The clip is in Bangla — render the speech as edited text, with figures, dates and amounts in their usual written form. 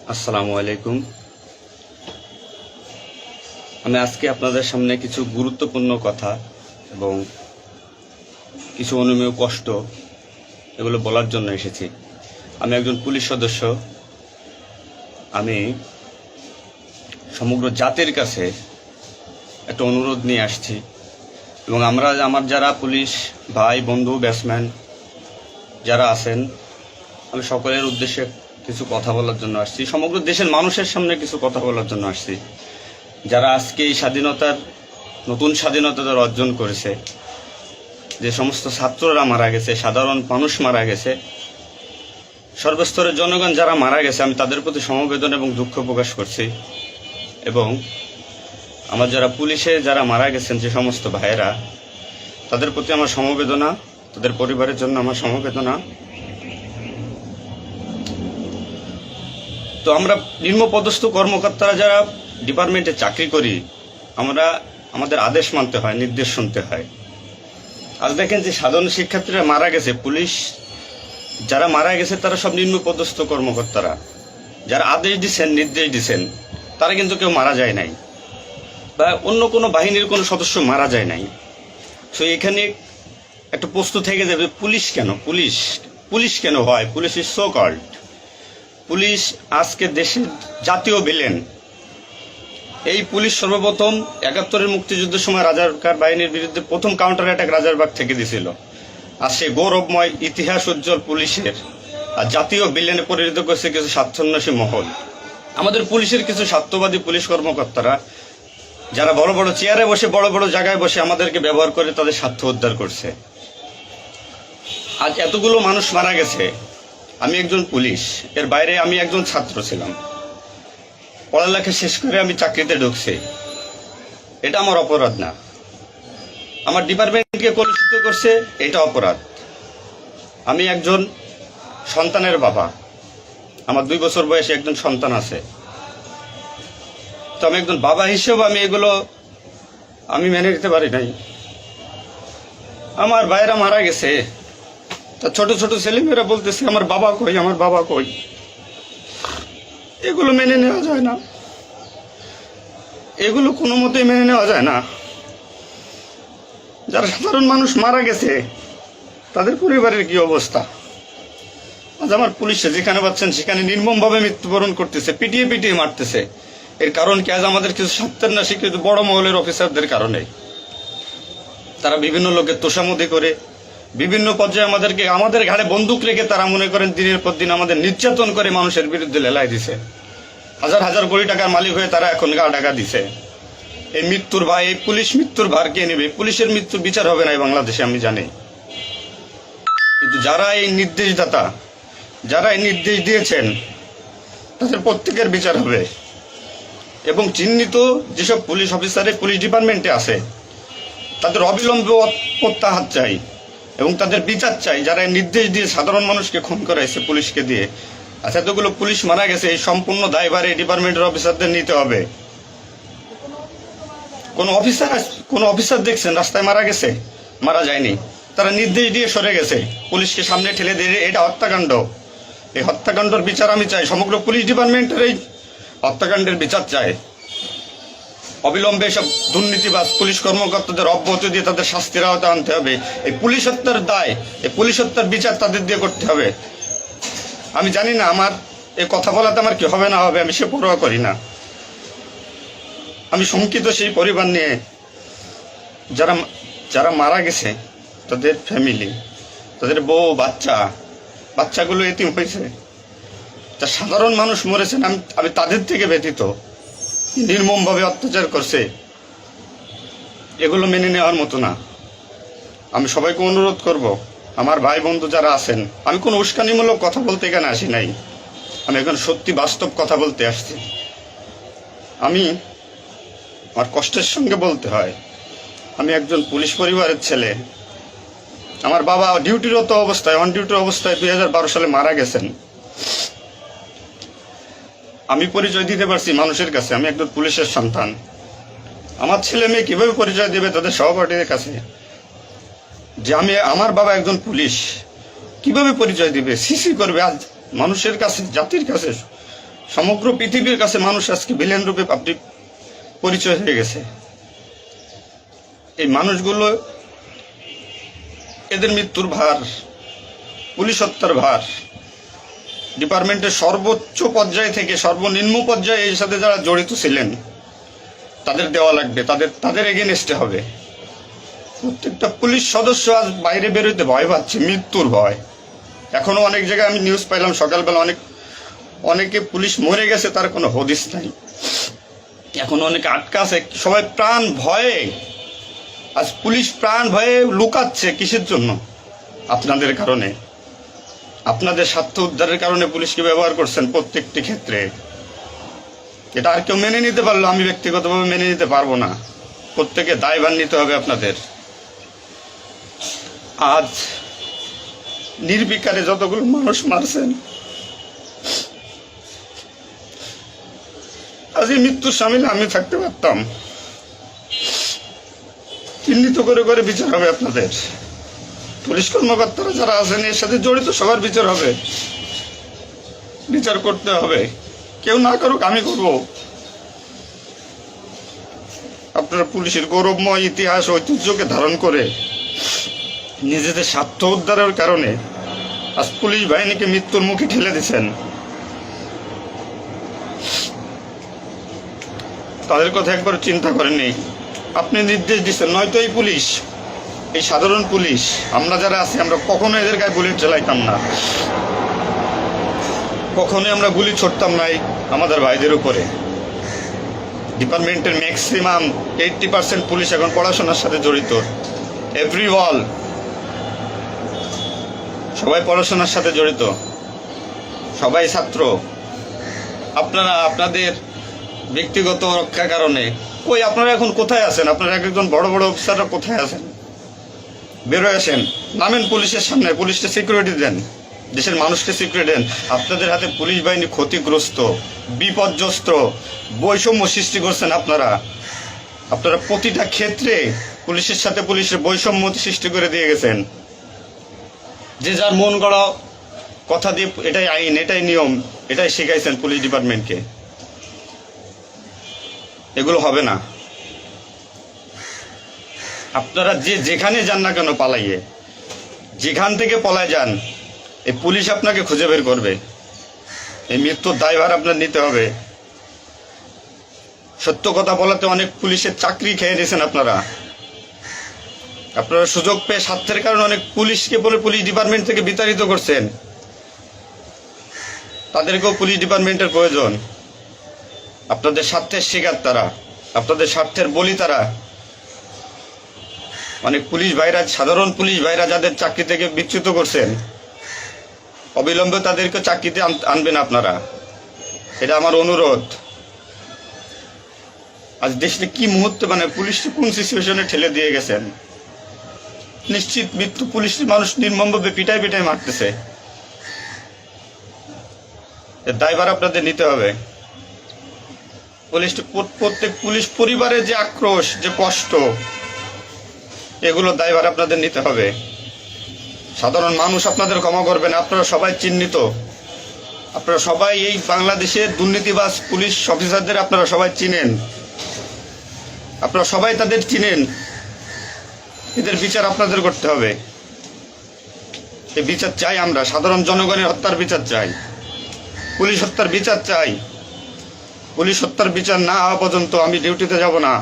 আসসালামু আলাইকুম। আমি আজকে আপনাদের সামনে কিছু গুরুত্বপূর্ণ কথা এবং কিছু অনুমেয় কষ্ট এগুলো বলার জন্য এসেছি। আমি একজন পুলিশ সদস্য। আমি সমগ্র জাতির কাছে একটা অনুরোধ নিয়ে আসছি এবং আমার যারা পুলিশ ভাই বন্ধু ব্যাটসম্যান যারা আছেন, আমি সকলের উদ্দেশ্যে কিছু কথা বলার জন্য আসছি। সমগ্র দেশের মানুষের সামনে কিছু কথা বলার জন্য আসছি। যারা আজকে এই নতুন স্বাধীনতা যারা অর্জন করেছে, যে সমস্ত ছাত্ররা মারা গেছে, সাধারণ মানুষ মারা গেছে, সর্বস্তরের জনগণ যারা মারা গেছে, আমি তাদের প্রতি সমবেদনা এবং দুঃখ প্রকাশ করছি। এবং আমার যারা পুলিশে যারা মারা গেছেন যে সমস্ত ভাইয়েরা, তাদের প্রতি আমার সমবেদনা, তাদের পরিবারের জন্য আমার সমবেদনা। তো আমরা নিম্নপদস্থ কর্মকর্তারা যারা ডিপার্টমেন্টে চাকরি করি, আমাদের আদেশ মানতে হয়, নির্দেশ শুনতে হয়। আজ দেখেন যে সাধারণ শিক্ষার্থীরা মারা গেছে, পুলিশ যারা মারা গেছে তারা সব নিম্নপদস্থ কর্মকর্তারা, যারা আদেশ দিচ্ছেন নির্দেশ দিচ্ছেন, তারা কিন্তু কেউ মারা যায় নাই, বা অন্য কোনো বাহিনীর কোনো সদস্য মারা যায় নাই। তো এখানে একটা প্রশ্ন থেকে যাবে, পুলিশ কেন, পুলিশ কেন হয়? Police is so called. Police আজকে দেশের জাতীয় ভিলেন। এই পুলিশ সর্বপ্রথম ৭১-এর মুক্তিযুদ্ধের সময় রাজাকার বাহিনীর বিরুদ্ধে প্রথম কাউন্টার অ্যাটাক রাজারবাগ থেকে দিয়েছিল। আর সেই গৌরবময় ইতিহাস উজ্জ্বল পুলিশের আর জাতীয় ভিলেনে পরিণত করেছে কিছু স্বার্থান্বেষী মহল। আমাদের পুলিশের কিছু স্বার্থবাদী পুলিশ কর্মকর্তারা, যারা বড় বড় চেয়ারে বসে, বড় বড় জায়গায় বসে আমাদেরকে ব্যবহার করে তাদের স্বার্থ উদ্ধার করছে। আজ এতগুলো মানুষ মারা গেছে। আমি একজন পুলিশ, এর বাইরে আমি একজন ছাত্র ছিলাম। পড়ালেখা শেষ করে আমি চাকরিতে ঢুকছি। এটা আমার অপরাধ না। আমার ডিপার্টমেন্টকে কলুষিত করছে, এটা অপরাধ। আমি একজন সন্তানের বাবা, আমার 2 বছর বয়সে একজন সন্তান আছে। তো আমি একজন বাবা হিসেবে আমি মেনে নিতে পারি নাই। আমার ভাইয়েরা মারা গেছে, তা ছোট ছোট ছেলেমেয়েরা বলতেছে আমার বাবা কই, আমার বাবা কই। এগুলো মেনে নেওয়া যায় না, এগুলো কোনো মতেই মেনে নেওয়া যায় না। যারা সাধারণ মানুষ মারা গেছে তাদের পরিবারের কি অবস্থা? আজ আমার পুলিশে যেখানে পাচ্ছেন সেখানে নির্মমভাবে মৃত্যুবরণ করতেছে, পিটিয়ে পিটিয়ে মারতেছে। এর কারণ কি? আজ আমাদের কিছু স্বার্থের না স্বীকৃত বড় মহলের অফিসারদের কারণে। তারা বিভিন্ন লোকের তোষামোদি করে, বিভিন্ন পর্যায়ে আমাদের ঘাড়ে বন্দুক রেখে তারা মনে করেন দিনের পর দিন আমাদের নির্যাতন করে মানুষের বিরুদ্ধে লেলাই দিছে। হাজার হাজার কোটি টাকার মালিক হয়ে তারা এখন গা টাকা দিছে। এই মৃত্যুর ভার, এই পুলিশ মৃত্যুর ভার কে নেবে? পুলিশের মৃত্যুর বিচার হবে না এই বাংলাদেশে, আমি জানি। কিন্তু যারা এই নির্দেশদাতা, যারা এই নির্দেশ দিয়েছেন, তাদের প্রত্যেকের বিচার হবে। এবং চিহ্নিত যেসব পুলিশ অফিসারে পুলিশ ডিপার্টমেন্টে আছে, তাদের অবিলম্বে প্রত্যাহার চাই এবং তাদের বিচার চাই, যারা নির্দেশ দিয়ে সাধারণ মানুষকে খুন করাইছে পুলিশকে দিয়ে। আচ্ছা, এতগুলো পুলিশ মারা গেছে, এই সম্পূর্ণ দায়ভার এই ডিপার্টমেন্টের অফিসারদের নিতে হবে। কোন অফিসার দেখছেন রাস্তায় মারা গেছে? মারা যায়নি। তারা নির্দেশ দিয়ে সরে গেছে, পুলিশকে সামনে ঠেলে দিয়ে। এটা হত্যাকাণ্ড। এই হত্যাকাণ্ডের বিচার আমি চাই। সমগ্র পুলিশ ডিপার্টমেন্টের এই হত্যাকাণ্ডের বিচার চাই। অবিলম্বে সব দুর্নীতিবাজ পুলিশ কর্মকর্তাদের অব্যাহতি দিয়ে তাদের শাস্তির আওতায় আনতে হবে। এই পুলিশ হত্যার দায়, এই পুলিশ হত্যার বিচার তাদের দিয়ে করতে হবে। আমি জানি না আমার এই কথা বলাতে আমার কি হবে না হবে, আমি সে পরোয়া করি না। আমি শঙ্কিত সেই পরিবার নিয়ে, যারা মারা গেছে, তাদের ফ্যামিলি, তাদের বউ বাচ্চাগুলো এতিম হয়েছে। তা সাধারণ মানুষ মরেছেন, আমি তাদের থেকে ব্যতীত। নির্মমভাবে অত্যাচার করছে, এগুলো মেনে নেওয়ার মতো না। আমি সবাইকে অনুরোধ করব, আমার ভাই বন্ধু যারা আছেন, আমি কোনো উস্কানিমূলক কথা বলতে এখানে আসি নাই। আমি এখন সত্যি বাস্তব কথা বলতে আসছি। আমার কষ্টের সঙ্গে বলতে হয়, আমি একজন পুলিশ পরিবারের ছেলে। আমার বাবা অন ডিউটির অবস্থায় 2012 সালে মারা গেছেন। আমি পরিচয় দিতে পারছি মানুষের কাছে, আমি একজন পুলিশের সন্তান। আমার ছেলে মেয়ে কিভাবে পরিচয় দেবে তাদের সহপাঠীদের কাছে যে আমার বাবা একজন পুলিশ? কিভাবে পরিচয় দিবে? সিসি করবে? আজ মানুষের কাছে, জাতির কাছে সমগ্র পৃথিবীর কাছে মানুষ আজকে ভিলেন রূপে পাবলিক পরিচয় হয়ে গেছে। এই মানুষগুলো, এদের মৃত্যুর ভার, পুলিশ হত্যার ভার ডিপার্টমেন্টের সর্বোচ্চ পর্যায়ে থেকে সর্বনিম্ন পর্যায়ে এর সাথে যারা জড়িত ছিলেন তাদের দেওয়া লাগবে, তাদের এগেনস্টে হবে। প্রত্যেকটা পুলিশ সদস্য আজ বাইরে বেরোতে ভয় পাচ্ছে, মৃত্যুর ভয়। এখনো অনেক জায়গায় আমি নিউজ পাইলাম সকালবেলা, অনেকে পুলিশ মরে গেছে, তার কোনো হদিস নাই। এখন অনেকে আটকা আছে, সবাই প্রাণ ভয়ে, আজ পুলিশ প্রাণ ভয়ে লুকাচ্ছে। কিসের জন্য? আপনাদের কারণে, আপনাদের স্বার্থ উদ্ধারের কারণে পুলিশকে ব্যবহার করছেন প্রত্যেকটি ক্ষেত্রে। এটা আর কেউ মেনে নিতে পারলো, আমি ব্যক্তিগতভাবে মেনে নিতে পারবো না। প্রত্যেকে দায়ভার নিতে হবে আপনাদের। আজ নির্বিকারে যতগুলো মানুষ মারছেন, আজ এই মৃত্যুর সামিলে আমি থাকতে পারতাম। চিহ্নিত করে করে বিচার হবে আপনাদের। পুলিশ কর্মকর্তারা যারা আছেন এর সাথে জড়িত সবার বিচার হবে, বিচার করতে হবে। কেউ না করুক, আমি করব। আপনারা পুলিশের গৌরবময় ইতিহাস ঐতিহ্যকে ধারণ করে নিজেদের স্বার্থ উদ্ধারের কারণে আজ পুলিশ বাহিনীকে মৃত্যুর মুখে ঠেলে দিচ্ছেন। তাদের কথা একবার চিন্তা করেননি। আপনি নির্দেশ দিচ্ছেন, নয়তো এই পুলিশ, এই সাধারণ পুলিশ, আমরা যারা আছি, আমরা কখনো এদের গায়ে বুলেট চালাইতাম না, কখনোই আমরা গুলি ছড়তাম নাই আমাদের ভাইদের উপরে। ডিপার্টমেন্টের ম্যাক্সিমাম 80% পুলিশ এখন পড়াশোনার সাথে জড়িত। এভরি ওয়াল, সবাই পড়াশোনার সাথে জড়িত, সবাই ছাত্র। আপনারা আপনাদের ব্যক্তিগত রক্ষার কারণে কই, আপনারা এখন কোথায় আছেন? আপনারা একজন বড় বড় অফিসাররা কোথায় আছেন? বেরোয় আসেন, নামেন পুলিশের সামনে, পুলিশকে সিকিউরিটি দেন, দেশের মানুষকে সিকিউরিটি দেন। আপনাদের হাতে পুলিশ বাহিনী ক্ষতিগ্রস্ত, বিপর্যস্ত, বৈষম্য সৃষ্টি করছেন আপনারা। আপনারা প্রতিটা ক্ষেত্রে পুলিশের সাথে পুলিশের বৈষম্য সৃষ্টি করে দিয়ে গেছেন। যে যার মন গড়া কথা দিয়ে এটাই আইন, এটাই নিয়ম, এটাই শিখাইছেন পুলিশ ডিপার্টমেন্টকে। এগুলো হবে না। আপনারা যেখানে যান না কেন পালাইয়ে, যেখান থেকে পলায় যান, এই পুলিশ আপনাকে খুঁজে বের করবে। এই মৃত্যুর দায়ভার আপনার নিতে হবে। সত্য কথা বলাতে অনেক পুলিশের চাকরি খেয়ে নিয়েছেন আপনারা। আপনারা সুযোগ পেয়ে স্বার্থের কারণে অনেক পুলিশকে বলে পুলিশ ডিপার্টমেন্ট থেকে বিতাড়িত করছেন। তাদেরকেও পুলিশ ডিপার্টমেন্টের প্রয়োজন। আপনাদের স্বার্থের শিকার তারা, আপনাদের স্বার্থের বলি তারা। অনেক পুলিশ ভাইরা, সাধারণ পুলিশ ভাইরা যাদের চাকরি থেকে বিচ্যুত করছেন, অবিলম্বে তাদেরকে চাকরিতে আনবেন আপনারা। এটা আমার অনুরোধ। আজ দেশে কি মুহূর্তে, মানে পুলিশকে কোন সিচুয়েশনে ঠেলে দিয়ে গেছেন। নিশ্চিত মৃত্যু, পুলিশ মানুষ নির্মমভাবে পিটাই পিটাই মারতেছে। এর দায়ভার আপনাদের নিতে হবে। প্রত্যেক পুলিশ পরিবারের যে আক্রোশ, যে কষ্ট, এগুলো দায়ভার আপনাদের নিতে হবে। সাধারণ মানুষ আপনাদের ক্ষমা করবে না। আপনারা সবাই চিহ্নিত, আপনারা সবাই এই বাংলাদেশের দুর্নীতিবাজ পুলিশ অফিসারদের আপনারা সবাই চিনেন, আপনারা সবাই তাদের চিনেন। এদের বিচার আপনাদের করতে হবে। এই বিচার চাই আমরা, সাধারণ জনগণের হত্যার বিচার চাই, পুলিশ হত্যার বিচার চাই। পুলিশ হত্যার বিচার না হওয়া পর্যন্ত আমি ডিউটিতে যাব না।